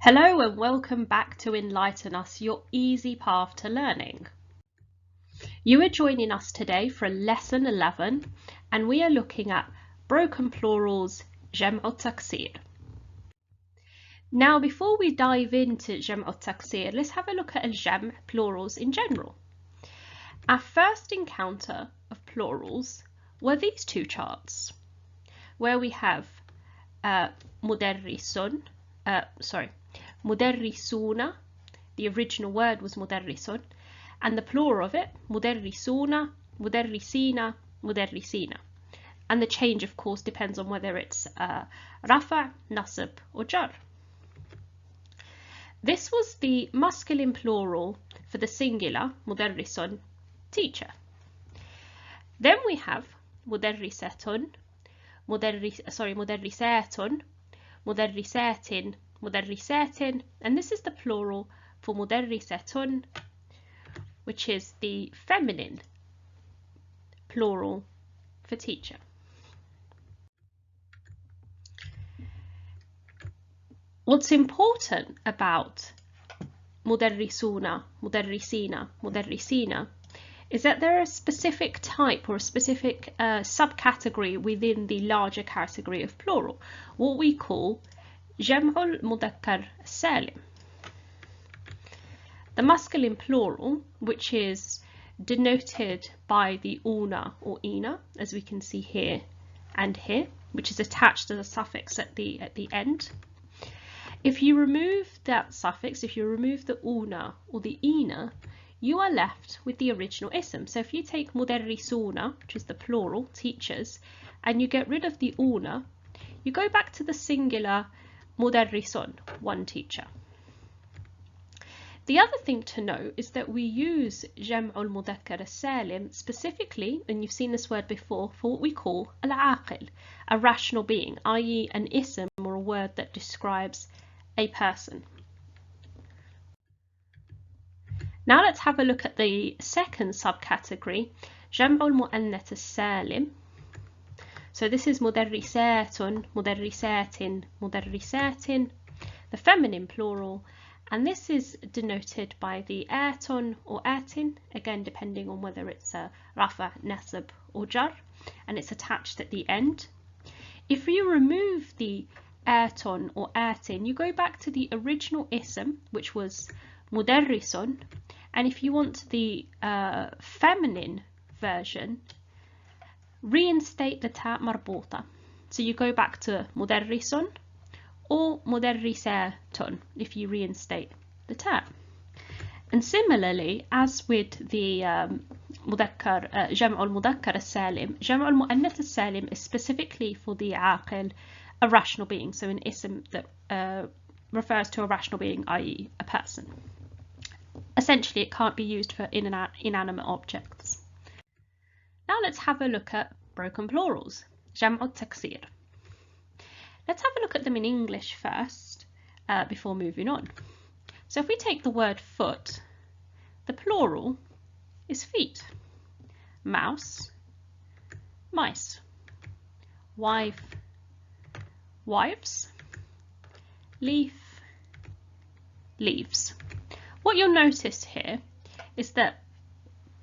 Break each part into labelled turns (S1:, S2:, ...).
S1: Hello and welcome back to Enlighten Us, your easy path to learning. You are joining us today for lesson 11 and we are looking at broken plurals, جمع التكسير. Now before we dive into جمع التكسير, let's have a look at الجمع plurals in general. Our first encounter of plurals were these two charts where we have مدرسون, مدرسون, the original word was مدرسون, and the plural of it, مدرسون, مدرسين, مدرسين. And the change, of course, depends on whether it's رفع, نصب, or jar. This was the masculine plural for the singular, مدرسون, teacher. Then we have مدرسة, مدرسات, مدرسات, مدرسات, and this is the plural for مدرسة, which is the feminine plural for teacher. What's important about مدرسون, مدرسين, مدرسين is that they're a specific type or a specific subcategory within the larger category of plural, what we call جمع المذكر السالم. The masculine plural, which is denoted by the una or ina, as we can see here and here, which is attached to the suffix at the end. If you remove that suffix, if you remove the una or the ina, you are left with the original ism. So if you take مدرسون, which is the plural, teachers, and you get rid of the una, you go back to the singular مدرسون, one teacher. The other thing to know is that we use جمع المذكر السالم specifically, and you've seen this word before, for what we call العاقل, a rational being, i.e. an ism or a word that describes a person. Now let's have a look at the second subcategory, جمع المؤنث السالم. So this is مدرسات, مدرسات, مدرسات, the feminine plural, and this is denoted by the آتٌ or آتٍ, again depending on whether it's a رفع, نصب, or jar, and it's attached at the end. If you remove the آتٌ or آتٍ, you go back to the original ism, which was مدرس, and if you want the feminine version, reinstate the ta مربوطة. So you go back to مدرس or مدرسات if you reinstate the ta. And similarly, as with the مذكر جمع المذكر السالم, جمع المؤنث السالم is specifically for the عاقل, a rational being, so an ism that refers to a rational being, i.e. a person. Essentially, it can't be used for inanimate objects. Now let's have a look at broken plurals, جمع التكسير. Let's have a look at them in English first, before moving on. So if we take the word foot, the plural is feet. Mouse, mice. Wife, wives. Leaf, leaves. What you'll notice here is that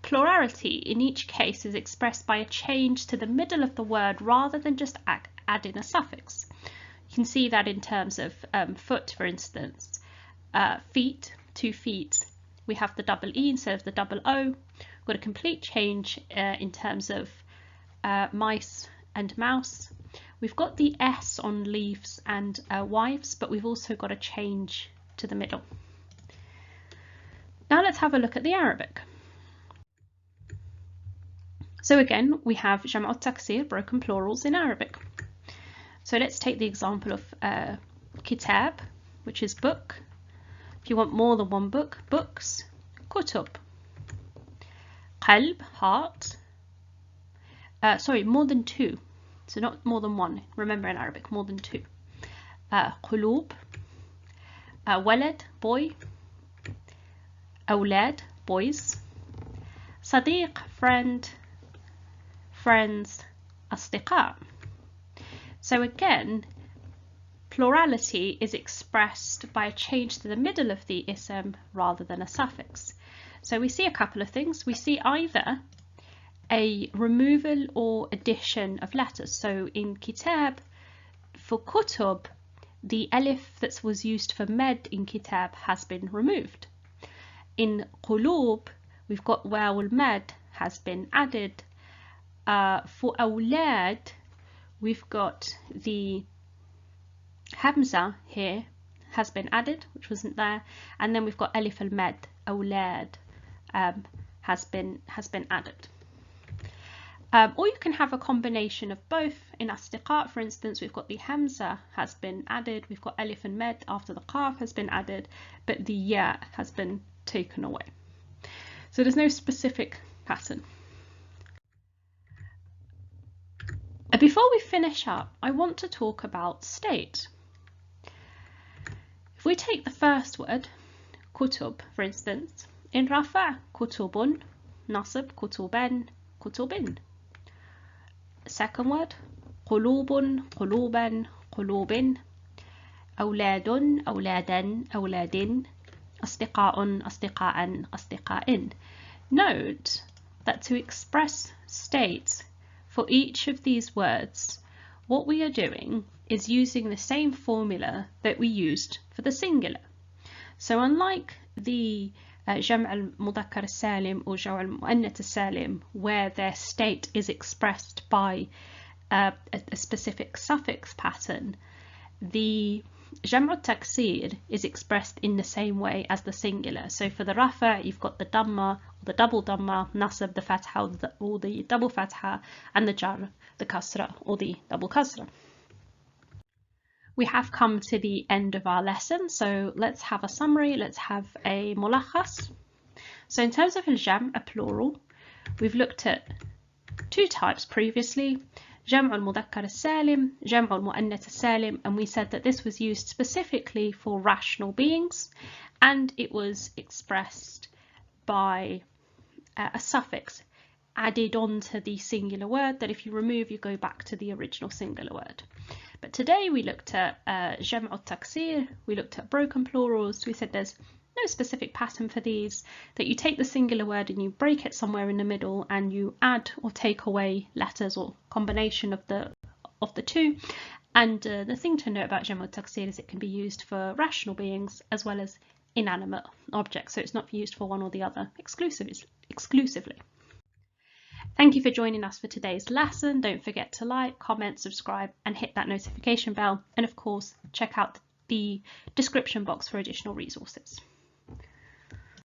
S1: plurality in each case is expressed by a change to the middle of the word rather than just adding a suffix. You can see that in terms of foot, for instance. Feet, 2 feet, we have the double E instead of the double O. We've got a complete change in terms of mice and mouse. We've got the S on leaves and wives, but we've also got a change to the middle. Now let's have a look at the Arabic. So again, we have جمع التكسير, broken plurals in Arabic. So let's take the example of kitab, which is book. If you want more than one book, books. كتب. قلب, heart. More than 2. So not more than 1. Remember in Arabic, more than 2. قلوب. ولد, boy. أولاد, boys. صديق, friend. Friends, أصدقاء. So again, plurality is expressed by a change to the middle of the ism rather than a suffix. So we see a couple of things. We see either a removal or addition of letters. So in kitab, for kutub, the alif that was used for med in kitab has been removed. In qulub, we've got waw al-med has been added. For awlad, we've got the hamza here has been added, which wasn't there, and then we've got alif al-med, awlad, has been added. Or you can have a combination of both. In astiqa, for instance, we've got the hamza has been added, we've got alif and med after the qaf has been added, but the ya has been taken away. So there's no specific pattern. Before we finish up, I want to talk about state. If we take the first word, kutub, for instance, in rafa, kutubun, nasib, kutuban, kutubin. Second word, qulubun, quluban, qulubin, awladun, awladan, awladin, asdiqa'un, asdiqa'an, asdiqa'in. Note that to express states for each of these words, what we are doing is using the same formula that we used for the singular. So unlike the جمع المذكر السالم or جمع المؤنث السالم, where their state is expressed by a specific suffix pattern, the جمع التكسير is expressed in the same way as the singular. So for the rafa, you've got the dhamma, the double dhamma, nasab, the fatha or the double fatha, and the jar, the kasra or the double kasra. We have come to the end of our lesson, so let's have a summary, let's have a mulakhas. So in terms of al-jam', a plural, we've looked at two types previously, جمع المذكر السالم, جمع المؤنث السالم, and we said that this was used specifically for rational beings, and it was expressed by a suffix added on to the singular word that if you remove, you go back to the original singular word. But today we looked at جمع التكسير, we looked at broken plurals. We said there's no specific pattern for these, that you take the singular word and you break it somewhere in the middle and you add or take away letters or combination of the two. And the thing to note about جمع التكسير is it can be used for rational beings as well as inanimate objects, so it's not used for one or the other exclusively. Thank you for joining us for today's lesson. Don't forget to like, comment, subscribe, and hit that notification bell. And of course, check out the description box for additional resources.